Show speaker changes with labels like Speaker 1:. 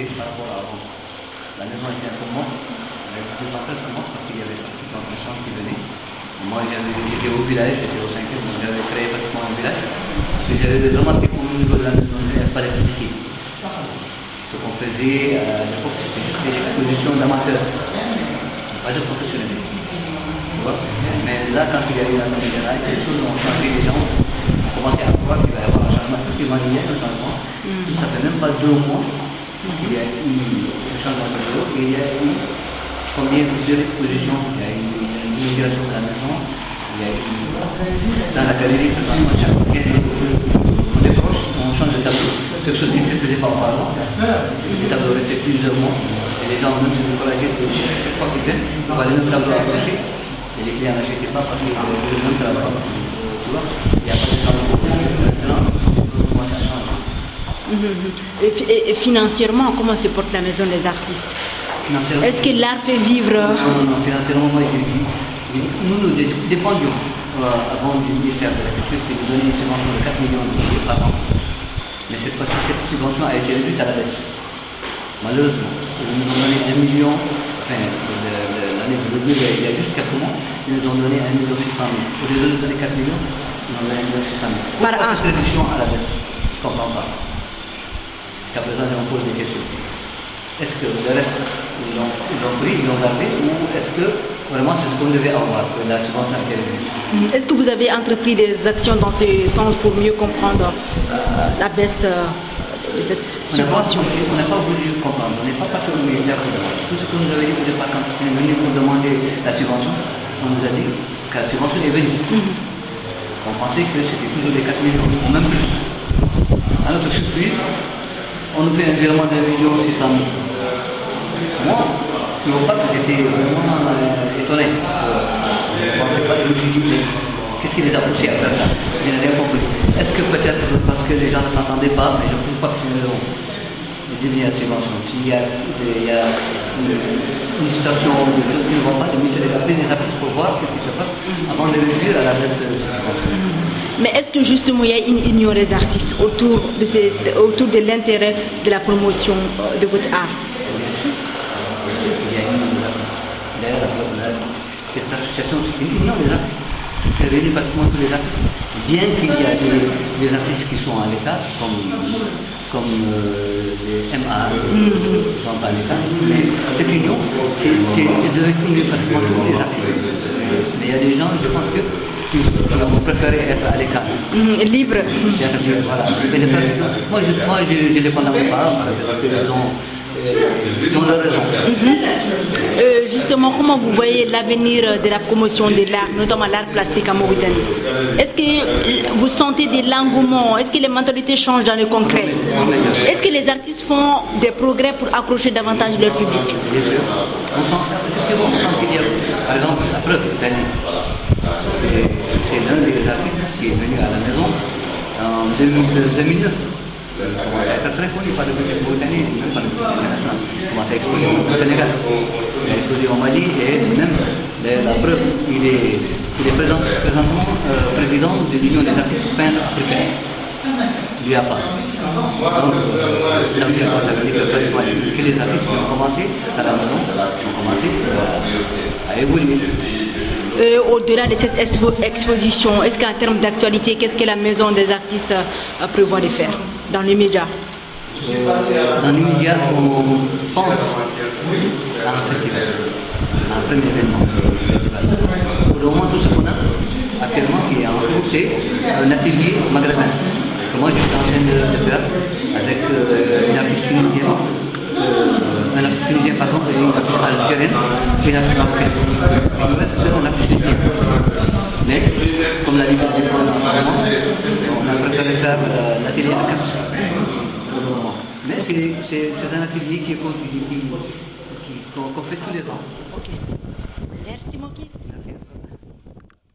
Speaker 1: changé par rapport à avant. La maison était un peu morte, elle était presque morte parce qu'il y avait pratiquement personne qui venait. Moi j'étais au village, j'étais au 5e, donc j'avais créé pratiquement un village. Parce que j'avais remarqué qu'au niveau de la maison, il n'y avait pas d'activité. Ce qu'on faisait à l'époque, c'était juste des expositions d'amateurs, pas de professionnels. Mais là, quand il y a eu l'Assemblée générale, les choses ont changé, les gens ont commencé à voir qu'il va y avoir un changement. Effectivement, il y a un changement. Ça fait même pas 2 mois qu'il y a eu un changement de bureau et il y a eu plusieurs expositions. Il y a eu une immigration de la maison, il y a eu dans la galerie, présentement, chaque week-end, on décroche, on change de tableau. Quelque chose qui ne se faisait pas auparavant. Les tableaux restaient plusieurs mois et les gens même se décourageaient de chaque fois qu'ils viennent, on voit les mêmes tableaux accrochés. Et les clients n'achetaient pas parce qu'ils avaient le même travail. Tu vois, il n'y a pas de changement. Maintenant, on commence à changer.
Speaker 2: Et financièrement, comment se porte la maison des artistes? Est-ce que l'art fait vivre?
Speaker 1: Non, financièrement, moi, nous dépendions avant du ministère de la Culture qui nous donnait une subvention de 4 millions de par an. Mais cette fois-ci, cette subvention a été réduite à la baisse. Malheureusement, ils nous ont donné 1 million, l'année de il y a juste quelques mois, ils nous ont donné 1,6 million. Au lieu de nous donner 4 millions, ils nous ont donné 1,6 million.
Speaker 2: Par an.
Speaker 1: Cette réduction à la baisse, je ne comprends pas. Jusqu'à présent, je me pose des questions. Est-ce que le reste, ils l'ont pris, ils l'ont gardé, ou est-ce que vraiment c'est ce qu'on devait avoir, que la subvention a été réduite?
Speaker 2: Est-ce que vous avez entrepris des actions dans ce sens pour mieux comprendre la baisse de cette subvention?
Speaker 1: On n'a pas voulu comprendre, on n'est pas parti au ministère pour demander. Tout ce que nous avait dit au départ quand on est venu pour demander la subvention, on nous a dit que la subvention est venue. On pensait que c'était toujours les 4 millions, ou même plus. À notre surprise, on nous fait un virement de 1,6 million. Moi, je ne vois pas que j'étais vraiment étonné. Je ne pensais pas, je me suis dit, mais qu'est-ce qui les a poussés à faire ça? Je n'ai rien compris. Est-ce que peut-être parce que les gens ne s'entendaient pas, mais je ne trouve pas que c'est une raison de diminuer la subvention. S'il y a une situation de choses qui ne vont pas, le ministère a appelé des artistes pour voir qu'est-ce qui se passe avant de réduire à la baisse de cette subvention.
Speaker 2: Mais est-ce que justement il y a une union des artistes autour de l'intérêt de la promotion de votre art?
Speaker 1: Bien sûr, il y a une union des artistes. D'ailleurs, cette association, c'est une union des artistes. Elle réunit pratiquement tous les artistes. Bien qu'il y a des artistes qui sont à l'état, comme les MA, qui sont pas à l'état, mais cette union, elle devait unir pratiquement tous les artistes. Mais il y a des gens, je pense qui ont préféré être à l'écart.
Speaker 2: Libre.
Speaker 1: Voilà. Moi, je ne les condamne pas, parce qu'ils ont leur raison.
Speaker 2: Justement, comment vous voyez l'avenir de la promotion de l'art, notamment l'art plastique en Mauritanie? Est-ce que vous sentez de l'engouement? Est-ce que les mentalités changent dans le concret? Est-ce que les artistes font des progrès pour accrocher davantage leur public?
Speaker 1: Bien sûr. On sent qu'il y a, par exemple, la preuve, Dani. C'est l'un des artistes qui est venu à la maison en 2009. Il commence à être très connu par le public mauritanien, même par le public international. Il commence à exposer au Sénégal, il a exposé au Mali et même la preuve, il est présentement président de l'Union des artistes peintres africains, du APA. Donc, ça veut dire quoi? Ça veut dire que les artistes qui ont commencé à la maison ont commencé à évoluer.
Speaker 2: Au-delà de cette exposition, est-ce qu'en termes d'actualité, qu'est-ce que la maison des artistes prévoit de faire dans les médias?
Speaker 1: Dans les médias, on pense à un festival, à un premier événement. Pour le moment, tout ce qu'on a actuellement qui est en cours, c'est un atelier maghrébin que moi je suis en train de faire avec une artiste tunisienne. Un artiste tunisien, pardon, et une artiste algérienne et une artiste marocaine. Il nous reste un artiste libyen. Mais, comme la liberté pour l'enseignement, on a préféré faire l'atelier à Cap. Mais c'est un atelier qui est continu, qu'on fait tous les ans.
Speaker 2: Ok. Merci, Mokis.
Speaker 1: Merci.